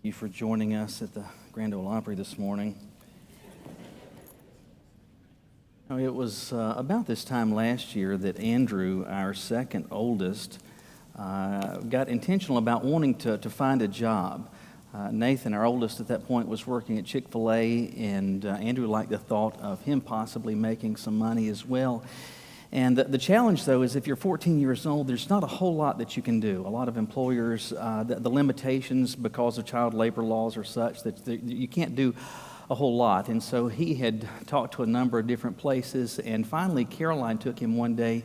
You for joining us at the Grand Ole Opry this morning. It was about this time last year that Andrew, our second oldest, got intentional about wanting to find a job. Nathan, our oldest at that point, was working at Chick-fil-A, and Andrew liked the thought of him possibly making some money as well. And the challenge, though, is if you're 14 years old, there's not a whole lot that you can do. A lot of employers, the limitations because of child labor laws are such that you can't do a whole lot. And so he had talked to a number of different places, and finally Caroline took him one day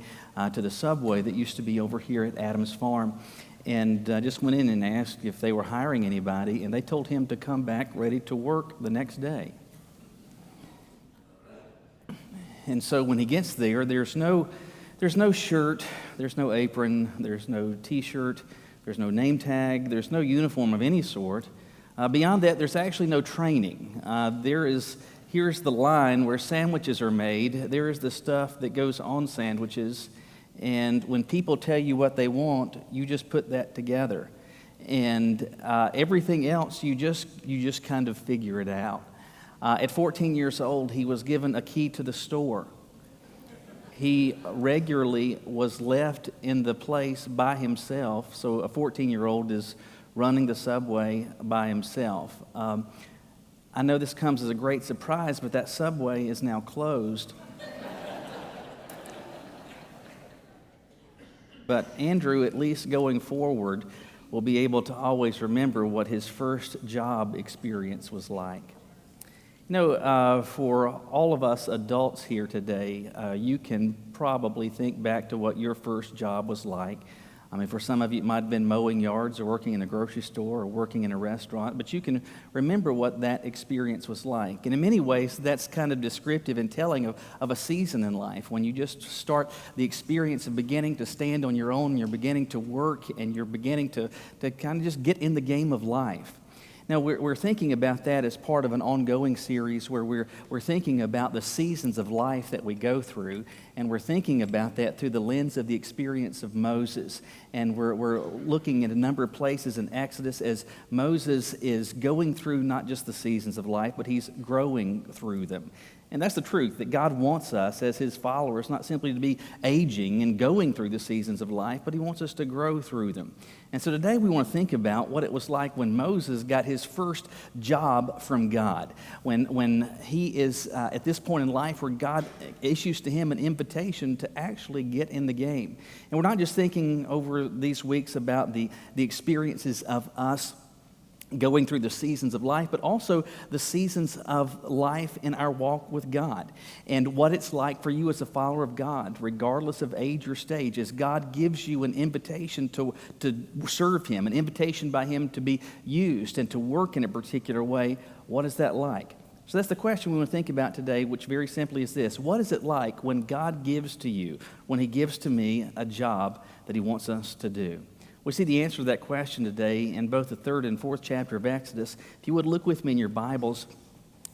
to the Subway that used to be over here at Adams Farm, and just went in and asked if they were hiring anybody, and they told him to come back ready to work the next day. And so when he gets there, there's no shirt, there's no apron, there's no T-shirt, there's no name tag, there's no uniform of any sort. Beyond that, there's actually no training. Here's the line where sandwiches are made. There is the stuff that goes on sandwiches, and when people tell you what they want, you just put that together. And everything else, you just kind of figure it out. At 14 years old, he was given a key to the store. He regularly was left in the place by himself, so a 14-year-old is running the Subway by himself. I know this comes as a great surprise, but that Subway is now closed. But Andrew, at least going forward, will be able to always remember what his first job experience was like. For all of us adults here today, you can probably think back to what your first job was like. I mean, for some of you, it might have been mowing yards or working in a grocery store or working in a restaurant, but you can remember what that experience was like. And in many ways, that's kind of descriptive and telling of a season in life, when you just start the experience of beginning to stand on your own, you're beginning to work, and you're beginning to kind of just get in the game of life. Now, we're thinking about that as part of an ongoing series where we're thinking about the seasons of life that we go through, and we're thinking about that through the lens of the experience of Moses. And we're looking at a number of places in Exodus as Moses is going through not just the seasons of life, but he's growing through them. And that's the truth, that God wants us as his followers not simply to be aging and going through the seasons of life, but he wants us to grow through them. And so today we want to think about what it was like when Moses got his first job from God, when he is at this point in life where God issues to him an invitation to actually get in the game. And we're not just thinking over these weeks about the experiences of us going through the seasons of life, but also the seasons of life in our walk with God, and what it's like for you as a follower of God, regardless of age or stage, as God gives you an invitation to serve him, an invitation by him to be used and to work in a particular way. What is that like? So that's the question we want to think about today, which very simply is this: what is it like when God gives to you, when he gives to me a job that he wants us to do? We see the answer to that question today in both the third and fourth chapter of Exodus. If you would look with me in your Bibles,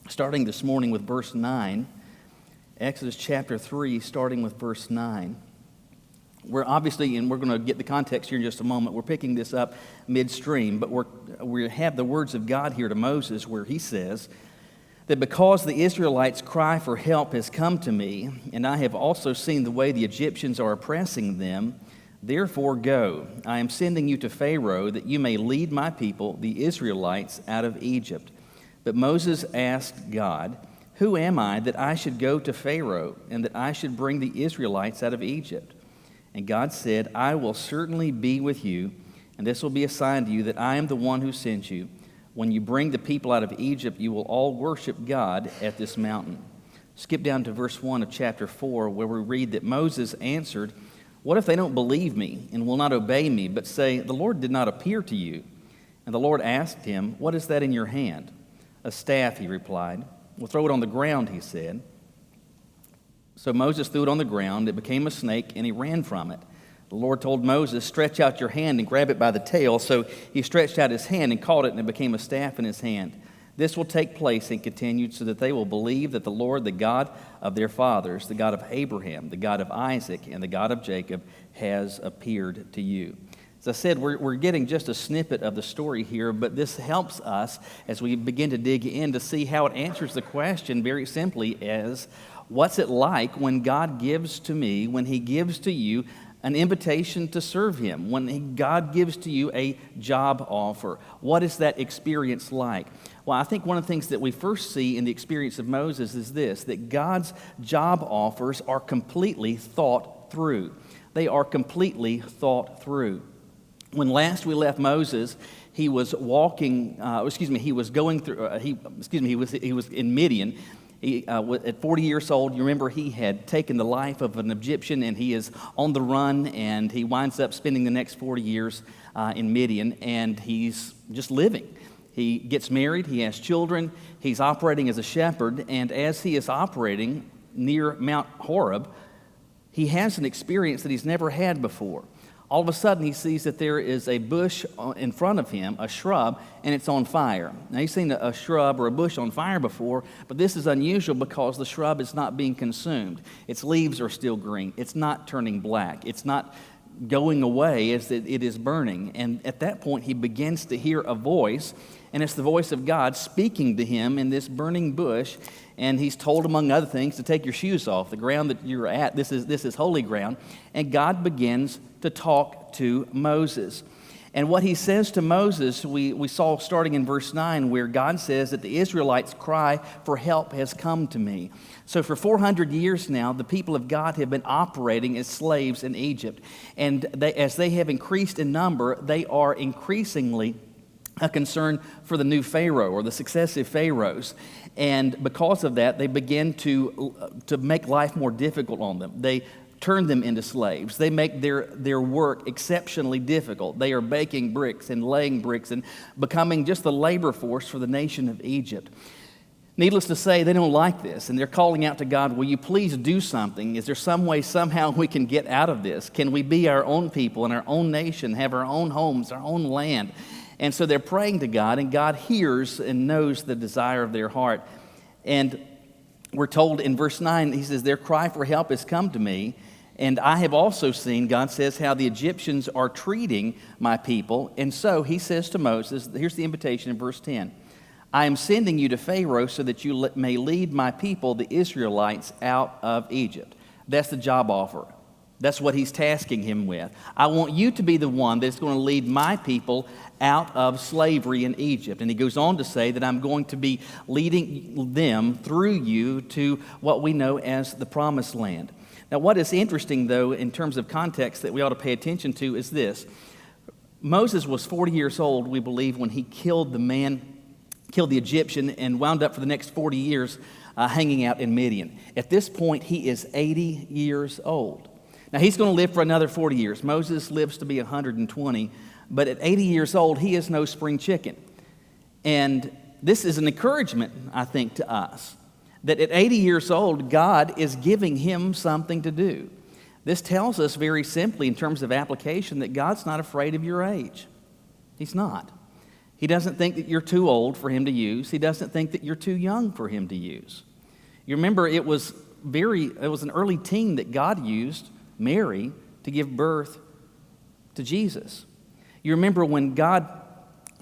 starting this morning with verse 9, Exodus chapter 3, starting with verse 9. We're obviously, and we're going to get the context here in just a moment, we're picking this up midstream, but we have the words of God here to Moses where he says that because the Israelites' cry for help has come to me, and I have also seen the way the Egyptians are oppressing them, therefore go, I am sending you to Pharaoh that you may lead my people, the Israelites, out of Egypt. But Moses asked God, who am I that I should go to Pharaoh and that I should bring the Israelites out of Egypt? And God said, I will certainly be with you, and this will be a sign to you that I am the one who sent you. When you bring the people out of Egypt, you will all worship God at this mountain. Skip down to verse 1 of chapter 4, where we read that Moses answered, what if they don't believe me and will not obey me, but say, the Lord did not appear to you? And the Lord asked him, what is that in your hand? A staff, he replied. Well, throw it on the ground, he said. So Moses threw it on the ground. It became a snake, and he ran from it. The Lord told Moses, stretch out your hand and grab it by the tail. So he stretched out his hand and caught it, and it became a staff in his hand. This will take place, and continued, so that they will believe that the Lord, the God of their fathers, the God of Abraham, the God of Isaac, and the God of Jacob, has appeared to you. As I said, we're getting just a snippet of the story here, but this helps us as we begin to dig in to see how it answers the question very simply as, what's it like when God gives to me, when He gives to you an invitation to serve Him, when God gives to you a job offer? What is that experience like? Well, I think one of the things that we first see in the experience of Moses is this, that God's job offers are completely thought through. They are completely thought through. When last we left Moses, he was walking, he was going through, he was in Midian. At 40 years old, you remember he had taken the life of an Egyptian, and he is on the run, and he winds up spending the next 40 years in Midian, and he's just living. He gets married, he has children, he's operating as a shepherd, and as he is operating near Mount Horeb, he has an experience that he's never had before. All of a sudden, he sees that there is a bush in front of him, a shrub, and it's on fire. Now, he's seen a shrub or a bush on fire before, but this is unusual because the shrub is not being consumed. Its leaves are still green. It's not turning black. It's not going away as it is burning. And at that point, he begins to hear a voice, and it's the voice of God speaking to him in this burning bush. And he's told, among other things, to take your shoes off. The ground that you're at, this is holy ground. And God begins to talk to Moses. And what he says to Moses, we saw starting in verse 9, where God says that the Israelites' cry for help has come to me. So for 400 years now, the people of God have been operating as slaves in Egypt. And as they have increased in number, they are increasingly a concern for the new Pharaoh or the successive Pharaohs. And because of that, they begin to make life more difficult on them. They turn them into slaves. They make their work exceptionally difficult. They are baking bricks and laying bricks and becoming just the labor force for the nation of Egypt. Needless to say, they don't like this, and they're calling out to God, will you please do something? Is there some way, somehow we can get out of this? Can we be our own people and our own nation, have our own homes, our own land? And so they're praying to God, and God hears and knows the desire of their heart. And we're told in verse 9, he says, their cry for help has come to me, and I have also seen, God says, how the Egyptians are treating my people. And so he says to Moses, here's the invitation in verse 10, I am sending you to Pharaoh so that you may lead my people, the Israelites, out of Egypt. That's the job offer. That's what he's tasking him with. I want you to be the one that's going to lead my people out of slavery in Egypt. And he goes on to say that I'm going to be leading them through you to what we know as the Promised Land. Now, what is interesting, though, in terms of context that we ought to pay attention to is this. Moses was 40 years old, we believe, when he killed the Egyptian, and wound up for the next 40 years hanging out in Midian. At this point, he is 80 years old. Now, he's going to live for another 40 years. Moses lives to be 120, but at 80 years old, he is no spring chicken. And this is an encouragement, I think, to us, that at 80 years old, God is giving him something to do. This tells us very simply, in terms of application, that God's not afraid of your age. He's not. He doesn't think that you're too old for him to use. He doesn't think that you're too young for him to use. You remember, it was an early teen that God used, Mary, to give birth to Jesus. You remember when God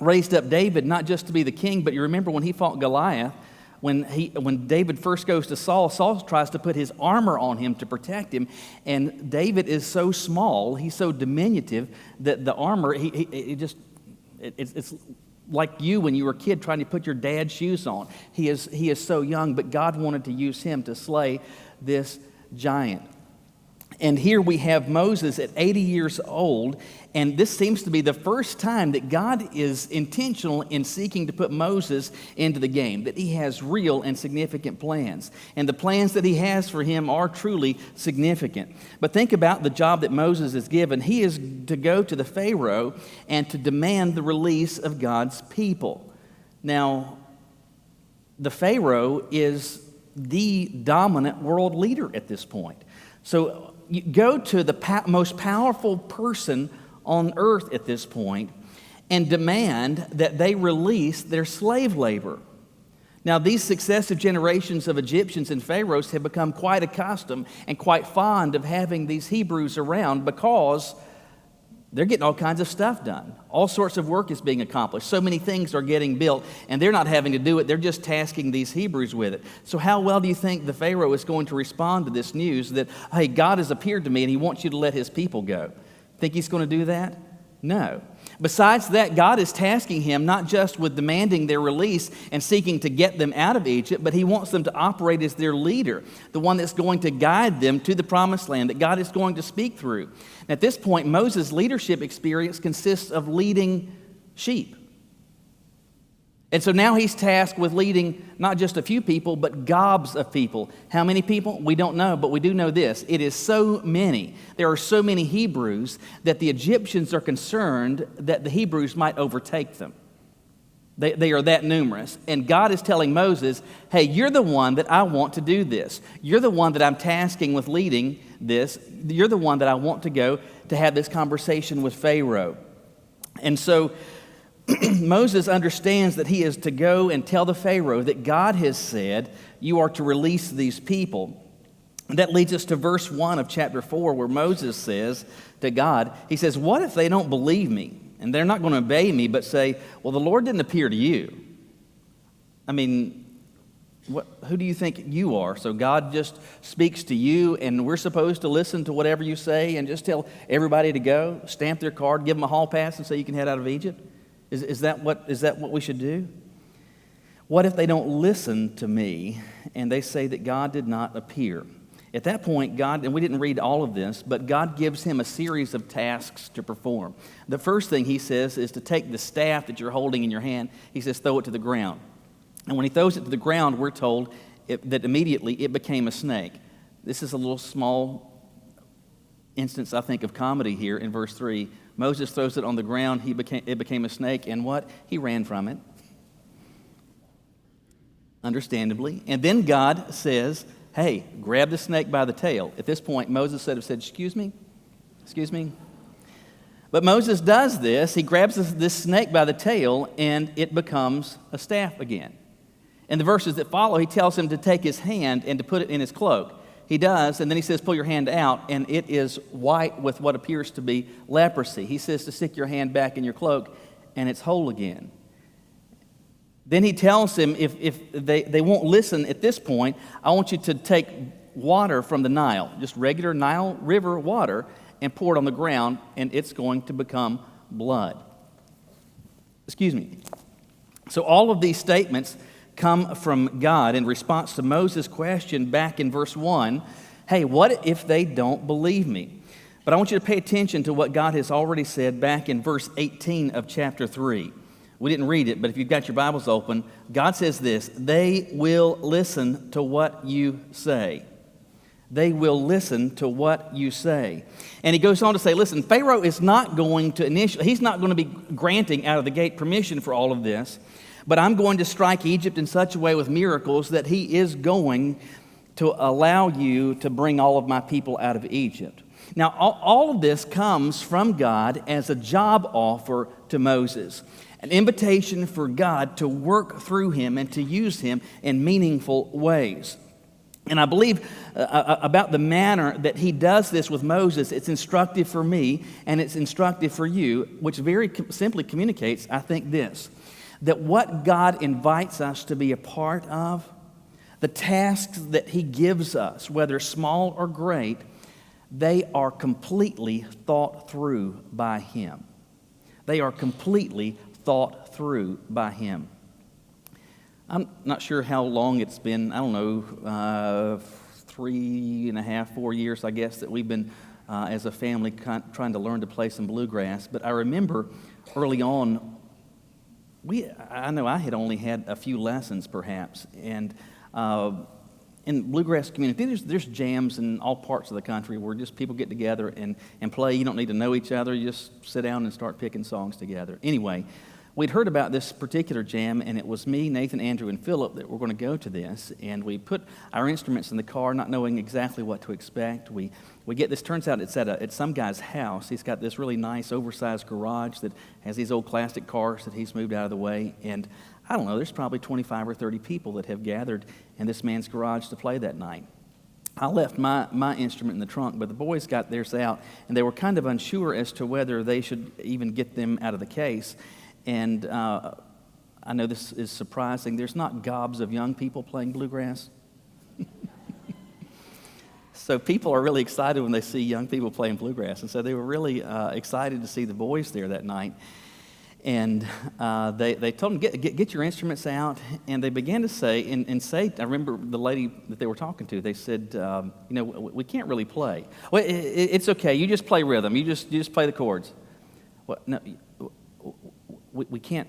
raised up David, not just to be the king, but you remember when he fought Goliath, when David first goes to Saul, Saul tries to put his armor on him to protect him, and David is so small, he's so diminutive, that the armor, it's like you when you were a kid trying to put your dad's shoes on. He is so young, but God wanted to use him to slay this giant. And here we have Moses at 80 years old, and this seems to be the first time that God is intentional in seeking to put Moses into the game, that he has real and significant plans. And the plans that he has for him are truly significant. But think about the job that Moses is given. He is to go to the Pharaoh and to demand the release of God's people. Now, the Pharaoh is the dominant world leader at this point. So you go to the most powerful person on earth at this point and demand that they release their slave labor. Now, these successive generations of Egyptians and Pharaohs have become quite accustomed and quite fond of having these Hebrews around because they're getting all kinds of stuff done. All sorts of work is being accomplished. So many things are getting built, and they're not having to do it. They're just tasking these Hebrews with it. So how well do you think the Pharaoh is going to respond to this news that, hey, God has appeared to me and he wants you to let his people go? Think he's going to do that? No. Besides that, God is tasking him not just with demanding their release and seeking to get them out of Egypt, but he wants them to operate as their leader, the one that's going to guide them to the promised land that God is going to speak through. And at this point, Moses' leadership experience consists of leading sheep. And so now he's tasked with leading not just a few people, but gobs of people. How many people? We don't know, but we do know this. It is so many. There are so many Hebrews that the Egyptians are concerned that the Hebrews might overtake them. They are that numerous. And God is telling Moses, hey, you're the one that I want to do this. You're the one that I'm tasking with leading this. You're the one that I want to go to have this conversation with Pharaoh. And so Moses understands that he is to go and tell the Pharaoh that God has said, you are to release these people. That leads us to verse 1 of chapter 4, where Moses says to God, he says, what if they don't believe me? And they're not going to obey me, but say, well, the Lord didn't appear to you. I mean, who do you think you are? So God just speaks to you, and we're supposed to listen to whatever you say and just tell everybody to go, stamp their card, give them a hall pass, and say you can head out of Egypt? Is that what we should do? What if they don't listen to me and they say that God did not appear? At that point, God, and we didn't read all of this, but God gives him a series of tasks to perform. The first thing he says is to take the staff that you're holding in your hand, he says, throw it to the ground. And when he throws it to the ground, we're told that immediately it became a snake. This is a little small instance, I think, of comedy here in verse 3. Moses throws it on the ground, it became a snake, and what? He ran from it. Understandably. And then God says, hey, grab the snake by the tail. At this point, Moses would have said, excuse me? But Moses does this. He grabs this snake by the tail, and it becomes a staff again. In the verses that follow, he tells him to take his hand and to put it in his cloak. He does, and then he says, pull your hand out, and it is white with what appears to be leprosy. He says to stick your hand back in your cloak, and it's whole again. Then he tells him, if they won't listen at this point, I want you to take water from the Nile, just regular Nile River water, and pour it on the ground, and it's going to become blood. So all of these statements come from God in response to Moses' question back in verse 1, hey, what if they don't believe me? But I want you to pay attention to what God has already said back in verse 18 of chapter 3. We didn't read it, but if you've got your Bibles open, God says this, they will listen to what you say. They will listen to what you say. And he goes on to say, listen, Pharaoh is not going to he's not going to be granting out of the gate permission for all of this, but I'm going to strike Egypt in such a way with miracles that he is going to allow you to bring all of my people out of Egypt. Now, all of this comes from God as a job offer to Moses, an invitation for God to work through him and to use him in meaningful ways. And I believe about the manner that he does this with Moses, it's instructive for me and it's instructive for you, which very simply communicates, I think, this, that what God invites us to be a part of, the tasks that he gives us, whether small or great, they are completely thought through by him. They are completely thought through by him. I'm not sure how long it's been, 3.5, 4 years, I guess, that we've been, as a family, trying to learn to play some bluegrass. But I remember early on, I know I had only had a few lessons, perhaps, and in the bluegrass community, there's jams in all parts of the country where just people get together and play. You don't need to know each other. You just sit down and start picking songs together. Anyway, we'd heard about this particular jam, and it was me, Nathan, Andrew, and Philip that were going to go to this. And we put our instruments in the car, not knowing exactly what to expect. We get this. Turns out it's at some guy's house. He's got this really nice, oversized garage that has these old classic cars that he's moved out of the way. And I don't know, there's probably 25 or 30 people that have gathered in this man's garage to play that night. I left my instrument in the trunk, but the boys got theirs out, and they were kind of unsure as to whether they should even get them out of the case. And I know this is surprising. There's not gobs of young people playing bluegrass. So people are really excited when they see young people playing bluegrass. And so they were really excited to see the boys there that night. And they told them, get your instruments out. And they began to say, I remember the lady that they were talking to, they said, we can't really play. Well, it's okay. You just play rhythm. You just play the chords. Well, no, we can't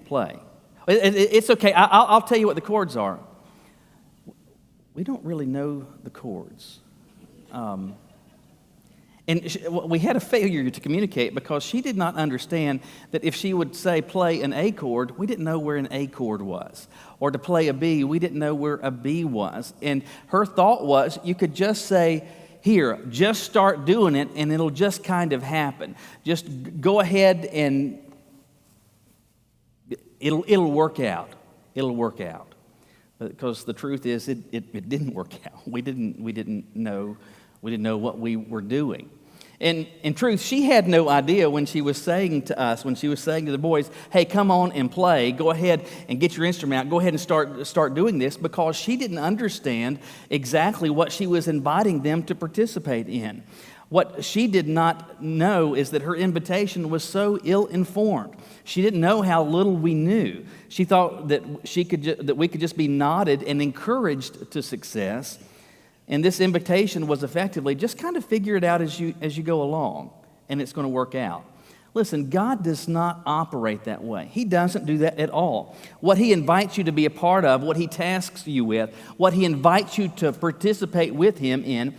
play. It's okay. I'll tell you what the chords are. We don't really know the chords. We had a failure to communicate because she did not understand that if she would say play an A chord, we didn't know where an A chord was. Or to play a B, we didn't know where a B was. And her thought was you could just say, here, just start doing it and it'll just kind of happen. Just go ahead and it'll work out. It'll work out. Because the truth is it didn't work out. We didn't know what we were doing. And in truth, she had no idea when she was saying to us, when she was saying to the boys, hey, come on and play. Go ahead and get your instrument out. Go ahead and start doing this, because she didn't understand exactly what she was inviting them to participate in. What she did not know is that her invitation was so ill-informed. She didn't know how little we knew. She thought that we could just be nodded and encouraged to success. And this invitation was effectively just kind of figure it out as you go along, and it's going to work out. Listen, God does not operate that way. He doesn't do that at all. What He invites you to be a part of, what He tasks you with, what He invites you to participate with Him in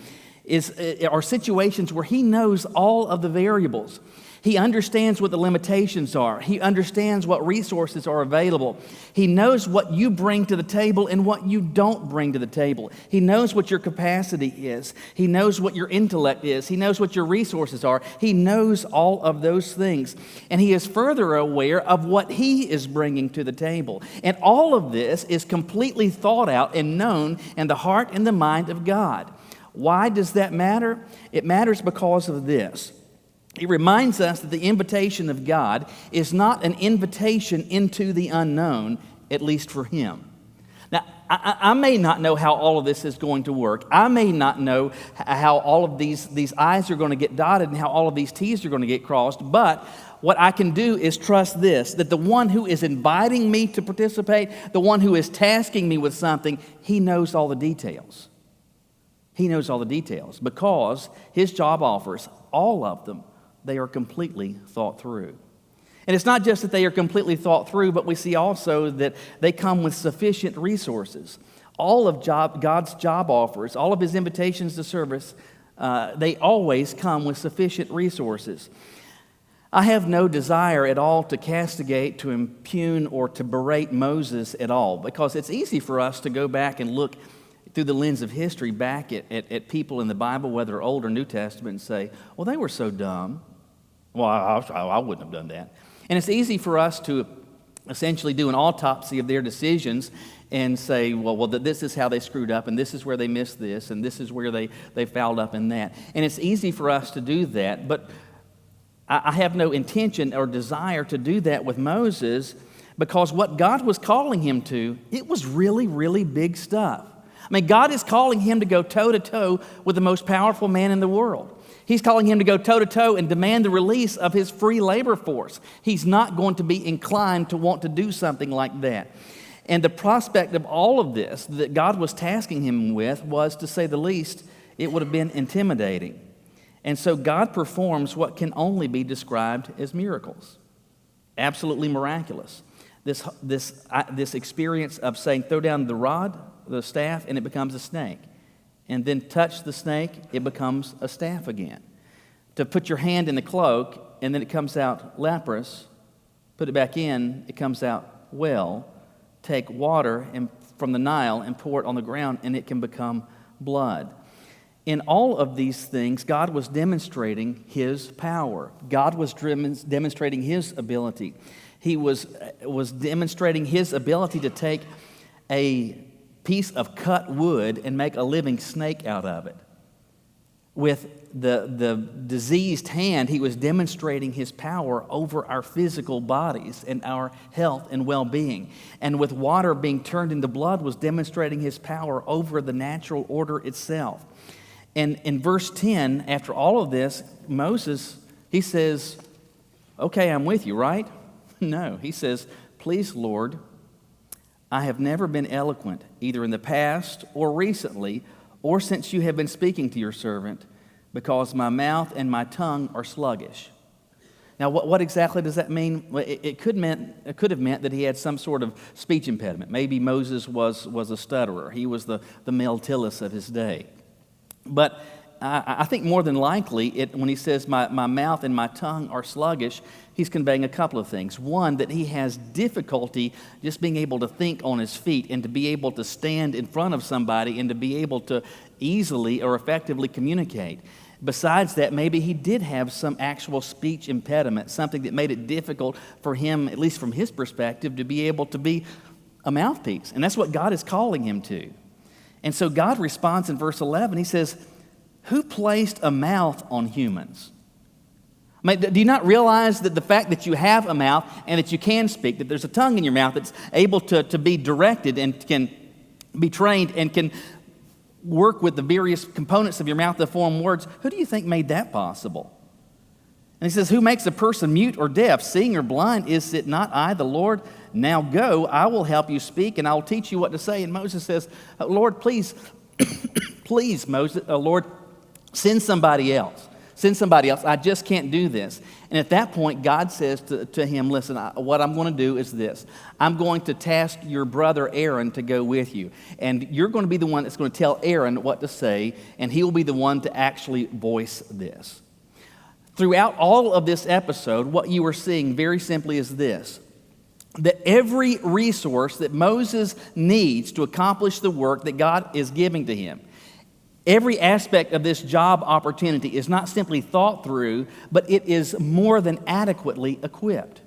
are situations where He knows all of the variables. He understands what the limitations are. He understands what resources are available. He knows what you bring to the table and what you don't bring to the table. He knows what your capacity is. He knows what your intellect is. He knows what your resources are. He knows all of those things. And He is further aware of what He is bringing to the table. And all of this is completely thought out and known in the heart and the mind of God. Why does that matter? It matters because of this. It reminds us that the invitation of God is not an invitation into the unknown, at least for Him. Now, I may not know how all of this is going to work. I may not know how all of these I's are going to get dotted and how all of these T's are going to get crossed, but what I can do is trust this, that the one who is inviting me to participate, the one who is tasking me with something, He knows all the details. He knows all the details because His job offers, all of them, they are completely thought through. And it's not just that they are completely thought through, but we see also that they come with sufficient resources. All of God's job offers, all of His invitations to service, they always come with sufficient resources. I have no desire at all to castigate, to impugn, or to berate Moses at all, because it's easy for us to go back and look through the lens of history back at people in the Bible, whether Old or New Testament, and say, well, they were so dumb. Well, I wouldn't have done that. And it's easy for us to essentially do an autopsy of their decisions and say, well, this is how they screwed up, and this is where they missed this, and this is where they fouled up in that. And it's easy for us to do that, but I have no intention or desire to do that with Moses, because what God was calling him to, it was really, really big stuff. I mean, God is calling him to go toe-to-toe with the most powerful man in the world. He's calling him to go toe-to-toe and demand the release of his free labor force. He's not going to be inclined to want to do something like that. And the prospect of all of this that God was tasking him with was, to say the least, it would have been intimidating. And so God performs what can only be described as miracles. Absolutely miraculous. This experience of saying, throw down the rod, the staff, and it becomes a snake. And then touch the snake, it becomes a staff again. To put your hand in the cloak, and then it comes out leprous. Put it back in, it comes out well. Take water from the Nile and pour it on the ground, and it can become blood. In all of these things, God was demonstrating His power. God was demonstrating His ability. He was demonstrating His ability to take a piece of cut wood and make a living snake out of it. With the diseased hand, he was demonstrating his power over our physical bodies and our health and well-being. And with water being turned into blood was demonstrating his power over the natural order itself. And in verse 10, after all of this, Moses, he says, okay, I'm with you, right? No, he says, please, Lord, I have never been eloquent, either in the past or recently, or since you have been speaking to your servant, because my mouth and my tongue are sluggish. Now, what exactly does that mean? Well, it could have meant that he had some sort of speech impediment. Maybe Moses was a stutterer. He was the Mel Tillis of his day. But I think more than likely, when he says, my mouth and my tongue are sluggish, he's conveying a couple of things. One, that he has difficulty just being able to think on his feet and to be able to stand in front of somebody and to be able to easily or effectively communicate. Besides that, maybe he did have some actual speech impediment, something that made it difficult for him, at least from his perspective, to be able to be a mouthpiece. And that's what God is calling him to. And so God responds in verse 11. He says, who placed a mouth on humans? I mean, do you not realize that the fact that you have a mouth and that you can speak, that there's a tongue in your mouth that's able to be directed and can be trained and can work with the various components of your mouth to form words? Who do you think made that possible? And he says, who makes a person mute or deaf, seeing or blind? Is it not I, the Lord? Now go, I will help you speak, and I will teach you what to say. And Moses says, Lord, please, please, Moses, Lord, send somebody else. Send somebody else. I just can't do this. And at that point, God says to him, listen, what I'm going to do is this. I'm going to task your brother Aaron to go with you. And you're going to be the one that's going to tell Aaron what to say, and he will be the one to actually voice this. Throughout all of this episode, what you are seeing very simply is this: that every resource that Moses needs to accomplish the work that God is giving to him, every aspect of this job opportunity is not simply thought through, but it is more than adequately equipped.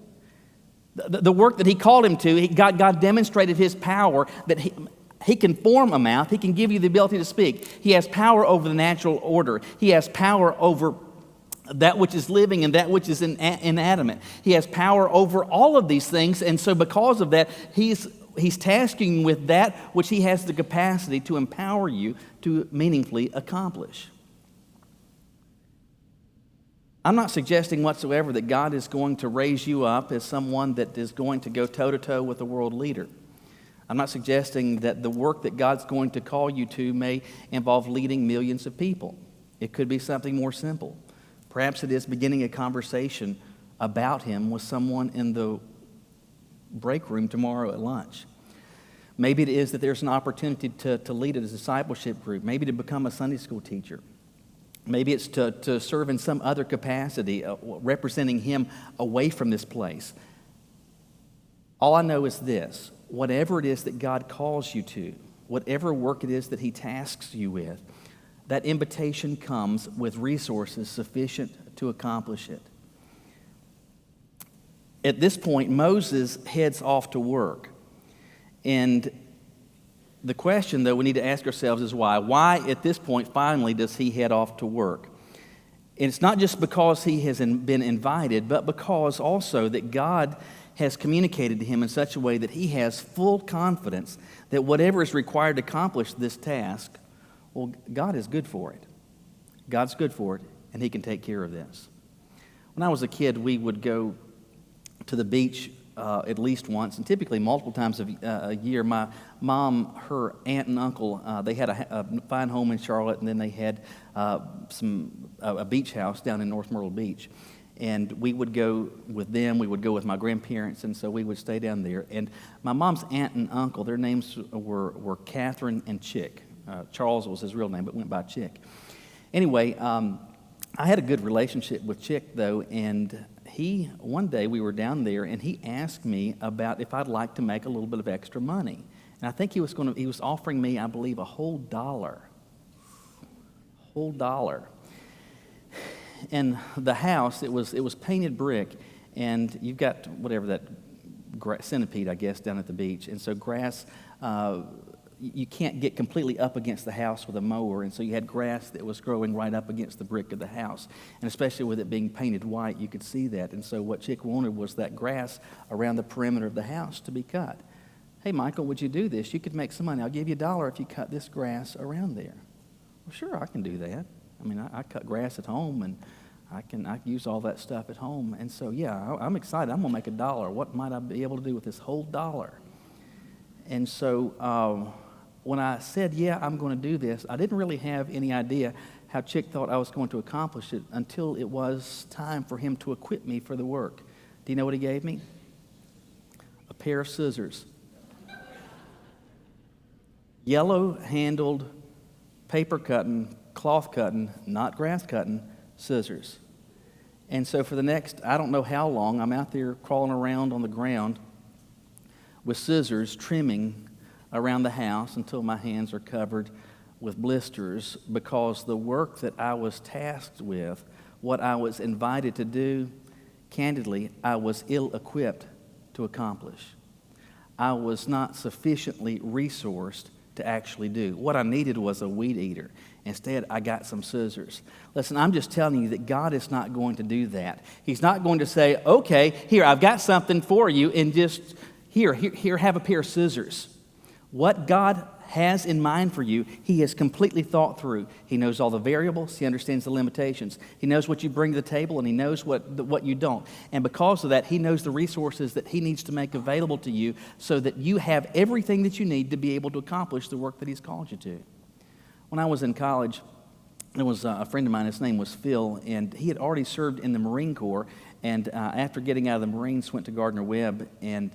The work that he called him to, God demonstrated his power that he can form a mouth. He can give you the ability to speak. He has power over the natural order. He has power over that which is living and that which is inanimate. He has power over all of these things, and so because of that, he's tasking you with that which he has the capacity to empower you to meaningfully accomplish. I'm not suggesting whatsoever that God is going to raise you up as someone that is going to go toe-to-toe with a world leader. I'm not suggesting that the work that God's going to call you to may involve leading millions of people. It could be something more simple. Perhaps it is beginning a conversation about him with someone in the break room tomorrow at lunch. Maybe it is that there's an opportunity to lead a discipleship group, maybe to become a Sunday school teacher. Maybe it's to serve in some other capacity, representing him away from this place. All I know is this: whatever it is that God calls you to, whatever work it is that he tasks you with, that invitation comes with resources sufficient to accomplish it. At this point, Moses heads off to work. And the question, though, we need to ask ourselves is why? Why, at this point, finally, does he head off to work? And it's not just because he has been invited, but because also that God has communicated to him in such a way that he has full confidence that whatever is required to accomplish this task, well, God is good for it. God's good for it, and he can take care of this. When I was a kid, we would go to the beach at least once, and typically multiple times a year. My mom, her aunt and uncle, they had a fine home in Charlotte, and then they had a beach house down in North Myrtle Beach. And we would go with them, we would go with my grandparents, and so we would stay down there. And my mom's aunt and uncle, their names were Catherine and Chick. Charles was his real name, but went by Chick. Anyway, I had a good relationship with Chick, though, and one day we were down there, and he asked me about if I'd like to make a little bit of extra money. And I think he was offering me, I believe, a whole $1. And the house, it was painted brick, and you've got whatever that centipede, I guess, down at the beach. And so grass you can't get completely up against the house with a mower, and so you had grass that was growing right up against the brick of the house. And especially with it being painted white, you could see that. And so what Chick wanted was that grass around the perimeter of the house to be cut. Hey, Michael, would you do this? You could make some money. I'll give you $1 if you cut this grass around there. Well, sure, I can do that. I mean, I cut grass at home, and I can use all that stuff at home. And so, yeah, I'm excited. I'm going to make $1. What might I be able to do with this whole $1? And so when I said, yeah, I'm going to do this, I didn't really have any idea how Chick thought I was going to accomplish it until it was time for him to equip me for the work. Do you know what he gave me? A pair of scissors. Yellow-handled, paper-cutting, cloth-cutting, not grass-cutting, scissors. And so for the next, I don't know how long, I'm out there crawling around on the ground with scissors, trimming around the house until my hands are covered with blisters, because the work that I was tasked with, what I was invited to do, candidly, I was ill-equipped to accomplish. I was not sufficiently resourced to actually do. What I needed was a weed eater. Instead, I got some scissors. Listen, I'm just telling you that God is not going to do that. He's not going to say, okay, here, I've got something for you, and just, here, have a pair of scissors. What God has in mind for you, He has completely thought through. He knows all the variables. He understands the limitations. He knows what you bring to the table, and He knows what you don't. And because of that, He knows the resources that He needs to make available to you so that you have everything that you need to be able to accomplish the work that He's called you to. When I was in college, there was a friend of mine, his name was Phil, and he had already served in the Marine Corps, and after getting out of the Marines, went to Gardner-Webb, and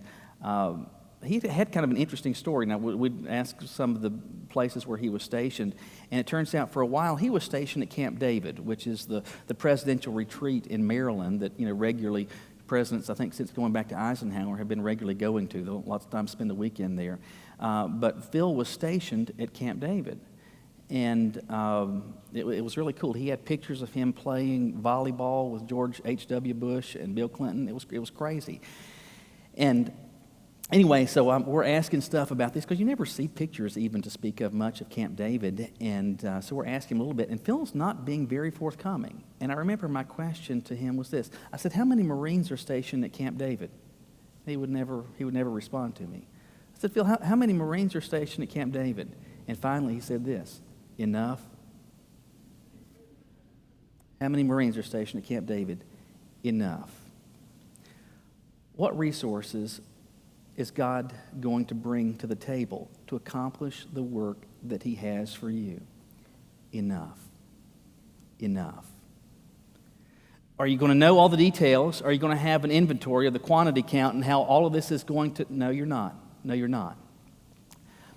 he had kind of an interesting story. Now, we'd ask some of the places where he was stationed, and it turns out for a while he was stationed at Camp David, which is the presidential retreat in Maryland that, regularly presidents, I think since going back to Eisenhower, have been regularly going to. They'll lots of times spend the weekend there. But Phil was stationed at Camp David, and it was really cool. He had pictures of him playing volleyball with George H.W. Bush and Bill Clinton. It was crazy. And anyway, so we're asking stuff about this because you never see pictures even to speak of much of Camp David. And so we're asking him a little bit. And Phil's not being very forthcoming. And I remember my question to him was this. I said, how many Marines are stationed at Camp David? He would never respond to me. I said, Phil, how many Marines are stationed at Camp David? And finally he said this, enough. How many Marines are stationed at Camp David? Enough. What resources is God going to bring to the table to accomplish the work that He has for you? Enough. Enough. Are you going to know all the details? Are you going to have an inventory of the quantity count and how all of this is going to... No, you're not. No, you're not.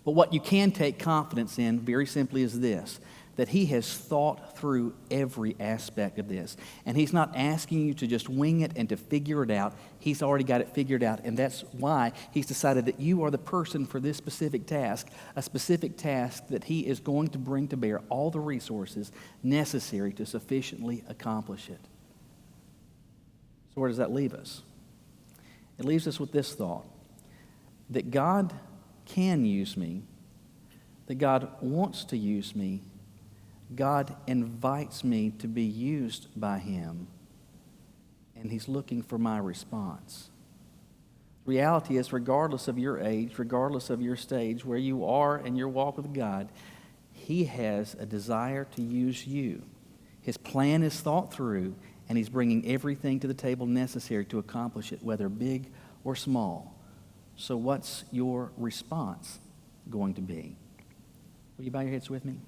But what you can take confidence in, very simply, is this, that He has thought through every aspect of this. And He's not asking you to just wing it and to figure it out. He's already got it figured out, and that's why He's decided that you are the person for this specific task, a specific task that He is going to bring to bear all the resources necessary to sufficiently accomplish it. So where does that leave us? It leaves us with this thought, that God can use me, that God wants to use me, God invites me to be used by Him, and He's looking for my response. The reality is, regardless of your age, regardless of your stage, where you are in your walk with God, He has a desire to use you. His plan is thought through, and He's bringing everything to the table necessary to accomplish it, whether big or small. So what's your response going to be? Will you bow your heads with me?